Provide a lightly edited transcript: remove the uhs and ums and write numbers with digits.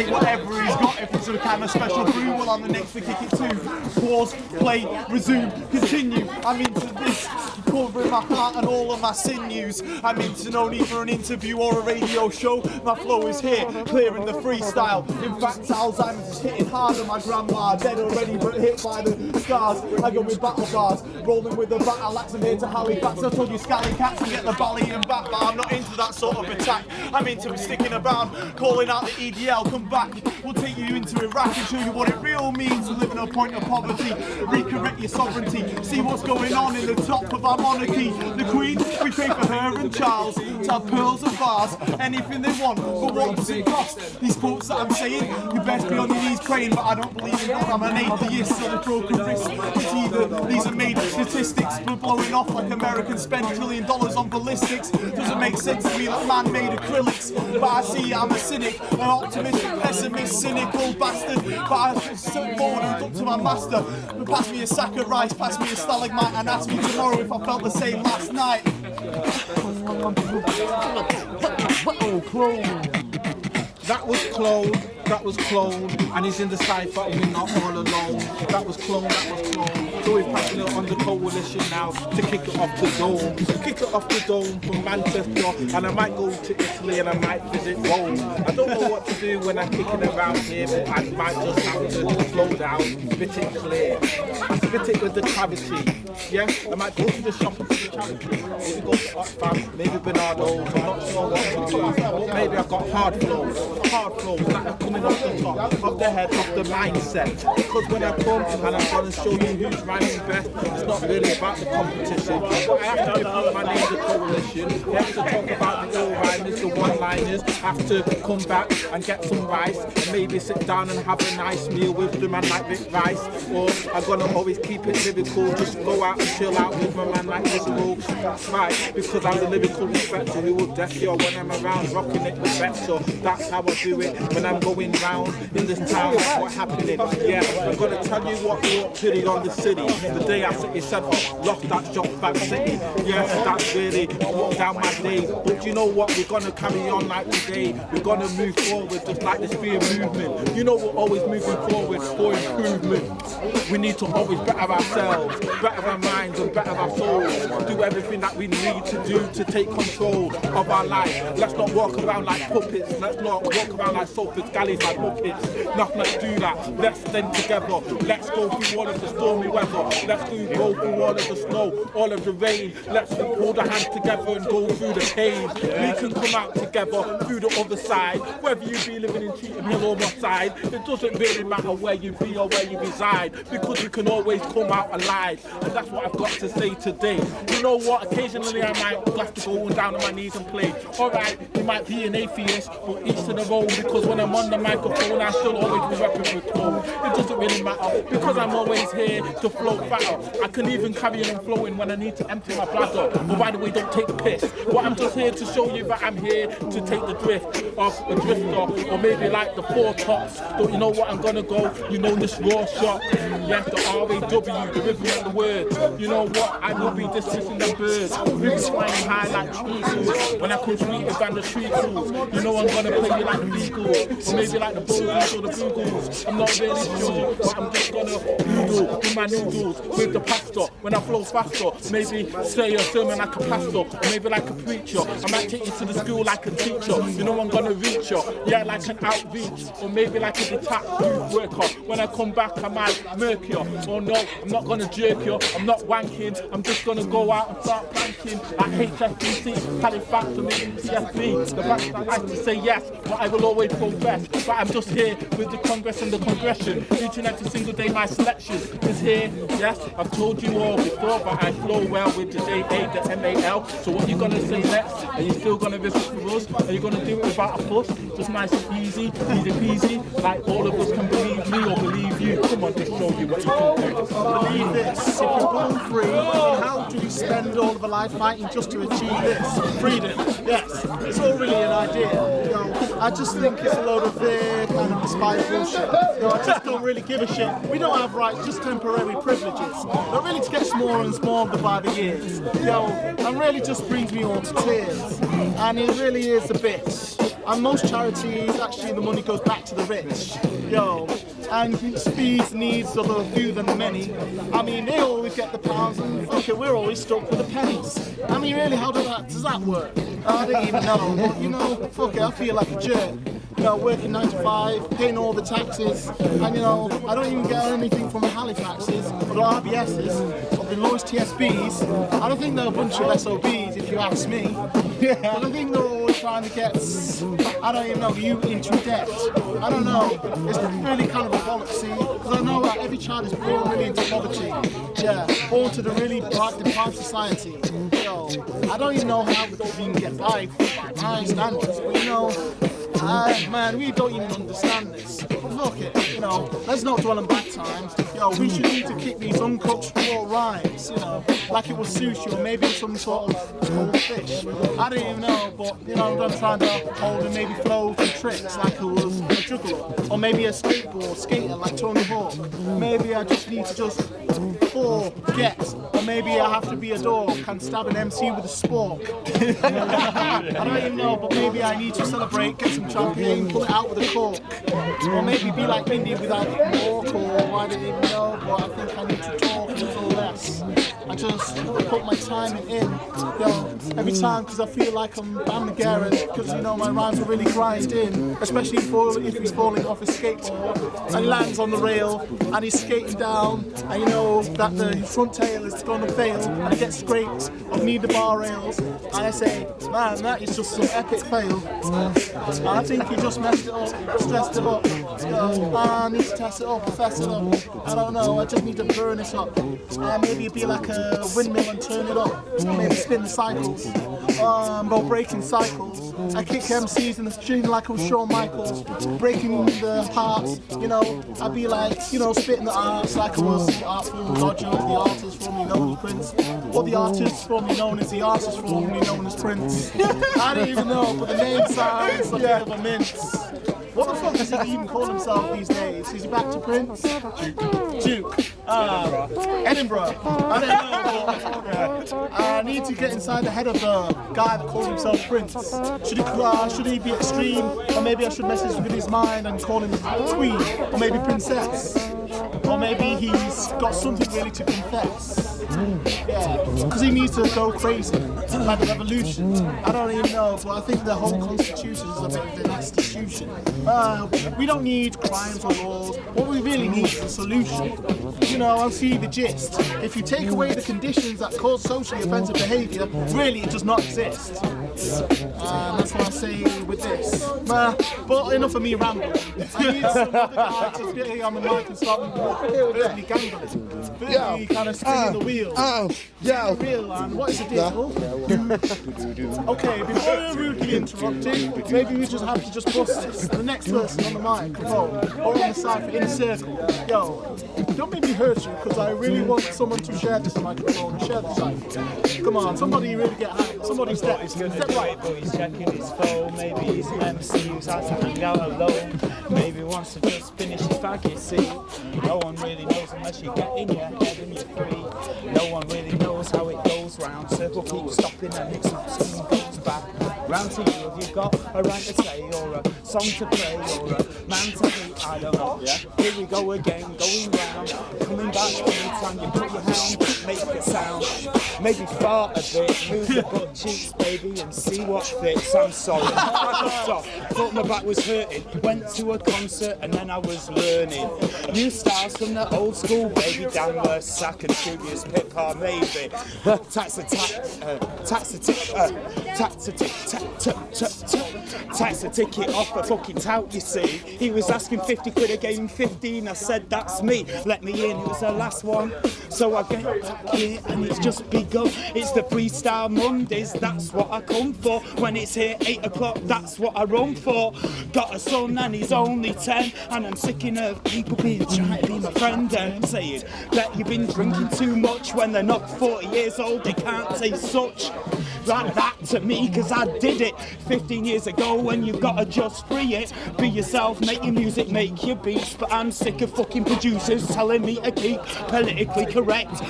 take whatever he's got. If it's some kind of special brew, well, I'm the next to kick it too. Pause, play, resume, continue. I'm into this, covering my heart and all of my sinews. I'm into no need for an interview or a radio show. My flow is here, clearing the freestyle. In fact, Alzheimer's is hitting harder. My grandma dead already, but hit by the scars. I go with battle bars, rolling with the battle axe. I'm here to Halifax. I told you scally cats and get the bally and back, but I'm not into that sort of attack. I'm into sticking around, calling out the EDL. Come back, we'll take you into Iraq and show you what it real means to live in a point of poverty. Recorrect your sovereignty, see what's going on in the top of our monarchy. The Queen, we pray for her and Charles to have pearls and bars, anything they want, but what does it cost? These quotes that I'm saying, you best be on your knees praying, but I don't believe in God, I'm an atheist, so the broken wrist. It's either these are made statistics, but blowing off like Americans spend $1 trillion on ballistics. Doesn't make sense to me like man-made acrylics, but I see I'm a cynic, an optimist, pessimist, cynical bastard. But I sit forward and look to my master. Pass me a sack of rice, pass me a stalagmite, and ask me tomorrow if I felt the same last night. That was Clone, that was Clone, and he's in the cypher and we're not all alone. That was Clone, that was Clone. So we're passing it on the coalition now to kick it off the dome. Kick it off the dome from Manchester, and I might go to Italy and I might visit Rome. I don't know what to do when I'm kicking around here, but I might just have to slow down, spit it clear. Spit it with the clarity. Yeah, I might go to the shop and see the charity. Maybe go to Oxfam, maybe Bernardo's, I'm not sure what to do. But maybe I've got hard flows that are coming off the top, off the head, off the mindset. Because when I come and I'm going to show you who's rhyming best, it's not really about the competition. But I have to give my name the coalition. We have to talk about the all rhymers, the one-liners. I have to come back and get some rice and maybe sit down and have a nice meal with the man like Vic Rice. Or I'm going to always keep it lyrical, just go out and chill out with my man like this Wolf. That's right, because I'm the lyrical inspector who will deck you when I'm around, rocking it with Vector. That's how I do it when I'm going round in this town. That's what's happening. Yeah, I'm going to tell you what brought pity on the city. The day I said, lost that shop back city. Yes, that's really what down my day. But you know what? We're going to carry on like today. We're going to move forward just like this being movement. You know we're always moving forward for improvement. We need to always better ourselves, better our minds and better our souls. Do everything that we need to do to take control of our life. Let's not walk around like puppets. Let's not walk around like sofas, galleys, like puppets. Let's do that. Let's stand together. Let's go through all of the stormy weather. Let's go through all of the snow, all of the rain. Let's hold our hands together and go through the pain. We can come out together through the other side. Whether you be living in Cheetham Hill or what side, it doesn't really matter where you be or where you reside, because you can always come out alive. And that's what I've got to say today. You know what? Occasionally I might have to go down on my knees and play. Alright, you might be an atheist, but each to their own, because when I'm on the microphone I still always be repping with tone. It doesn't really matter, because I'm always here to flow fatter. I can even carry on flowing when I need to empty my bladder. But by the way, don't take the piss. But I'm just here to show you that I'm here to take the drift of a drifter, or maybe like the Four Tops. Don't you know what I'm gonna go? You know this raw shot. Yes, the R-A-W, the rhythm and the words. You know what? I will be dismissing the birds. We be flying high like trees. When I come sweeter than the tree tools. You know I'm gonna play you like the Beagles, or maybe like the Bulls or the Googles. I'm not really sure, but I'm just gonna noodle with my noodles with the pasta. When I flow faster, maybe say a sermon like a pastor, or maybe like a preacher. I might take you to the school like a teacher. You know I'm gonna reach you, yeah, like an outreach, or maybe like a detached youth worker. When I come back, I might murk you. Oh no, I'm not gonna jerk you, I'm not wanking. I'm just gonna go out and start planking like HSBC, Halifax and the TSB. The fact that I like to say yes, but I will always profess. But I'm just here with the Congress and the Congression. Each and every single day my selection is here. Yes, I've told you all before, but I flow well with the J-A, the M-A-L. So what you gonna say next? Are you still gonna visit for us? Are you gonna do it without a fuss? Just nice and easy, easy peasy, like all of us can believe me or believe you. Come on, just show you what you can do. Believe this, if you're born free, how do we spend all of a life fighting just to achieve this? Freedom, yes, it's all really an idea. You know, I just think it's a load of kind of inspired bullshit. You know, I just don't really give a shit. We don't have rights, just temporary privileges. But really to get smaller and smaller by the years. You know, and really just brings me all to tears. And it really is a bitch. And most charities, actually, the money goes back to the rich. Yo, and speeds needs of the few than the many. I mean, they always get the pounds, and fuck it, we're always stuck with the pennies. I mean, really, how does that work? I don't even know. But, you know, fuck it, I feel like a jerk. You know, working 9 to 5, paying all the taxes, and you know, I don't even get anything from the Halifaxes, or the RBSs, or the Lloyds TSBs. I don't think they're a bunch of SOBs, if you ask me. But I think they're always trying to get, I don't even know, you into debt. I don't know. It's really kind of a policy, because I know that every child is born really into poverty. Yeah, born to the really deprived society. So, I don't even know how we can even get by my standards, but you know, man, we don't even understand this. But look it, you know, let's not dwell on bad times. Yo, we should need to kick these uncooked raw rhymes, you know, like it was sushi or maybe some sort of cold fish. I don't even know, but you know, I'm trying to hold and maybe flow some tricks like it was a juggler, or maybe a skateboard skater like Tony Hawk. Maybe I just need to just forget, or maybe I have to be a dog and stab an MC with a spork. I don't even know, but maybe I need to celebrate, get some champagne, pull it out with a cork, or maybe be like Indy without a cork, or I don't even know, but I think I need to talk a little less. I just put my time in, you know, every time, because I feel like I'm the Garrett, because you know my rhymes are really grinding, especially if he's falling off his skateboard and lands on the rail and he's skating down, and you know that the front tail is going to fail and it gets scraped or need the bar rails, and I say, man, that is just some epic fail. And I think he just messed it up, stressed it up. You know, I need to test it up, fess it up. I don't know, I just need to burn it up. Maybe it'd be like a windmill and turn it up. Maybe spin the cycles, or breaking cycles. I kick MCs in the string like I was Shawn Michaels, breaking the hearts. You know, I'd be like, you know, spitting the arts like I was the artful Roger, the artist formerly known as Prince, or the artist formerly known as the artist formerly known as Prince. I don't even know, but the name sounds like a bit of a mince. What the fuck does he even call himself these days? Is he back to Prince? Duke. Edinburgh. I don't know, but I need to get inside the head of the guy that calls himself Prince. Should he be extreme? Or maybe I should message with his mind and call him Queen? Or maybe Princess? Or maybe he's got something really to confess. Yeah, because he needs to go crazy, like a revolution. I don't even know, but I think the whole constitution is a bit of an institution. We don't need crimes or laws. What we really need is a solution. You know, I'll see the gist. If you take away the conditions that cause socially offensive behaviour, really it does not exist. That's what I say with this. But enough of me rambling. I need some other guy to get on the mic and start verbally gambling. Verbally kind of spinning the wheel. Yeah. Real, and what is the deal? Okay, before you're rudely interrupted, maybe we just have to just bust this. The next person on the microphone, or on the side for in a circle. Yo, don't make me hurt you, because I really want someone to share this microphone and share the cycle. Come on, somebody really get happy. Somebody step right. But he's checking his phone. Maybe he's an MC who's had to hang out alone. Maybe wants to just finish his faggot, see. No one really knows unless you get in your head and you're free. No one really knows how it goes round. Circle keeps stopping and it stops and goes back. Round to you, have you got a rhyme to say, or a song to play, or a man to meet? I don't know. Here we go again, going round. Coming back anytime you put your hand, make a sound. Maybe fart a bit, move the butt cheeks, baby, and see what fits. I'm sorry, I got soft, thought my back was hurting. Went to a concert and then I was learning new styles from the old school, baby. Damn worse sack and studious pip car, maybe. Tax a ticket off a fucking tout, you see. He was asking 50 quid, I gave him 15. I said, that's me, let me in. It was the last one, so I get back here and it's just begun. It's the Freestyle Mondays, that's what I come for. When it's here 8 o'clock, that's what I run for. Got a son and he's only 10, and I'm sick of people being trying to be my friend and saying that you've been drinking too much when they're not 40 years old. They can't say such like that to me, cause I did it 15 years ago. When you've got to just free it, be yourself, make your music, make your beats. But I'm sick of fucking producers telling me to keep politically correct.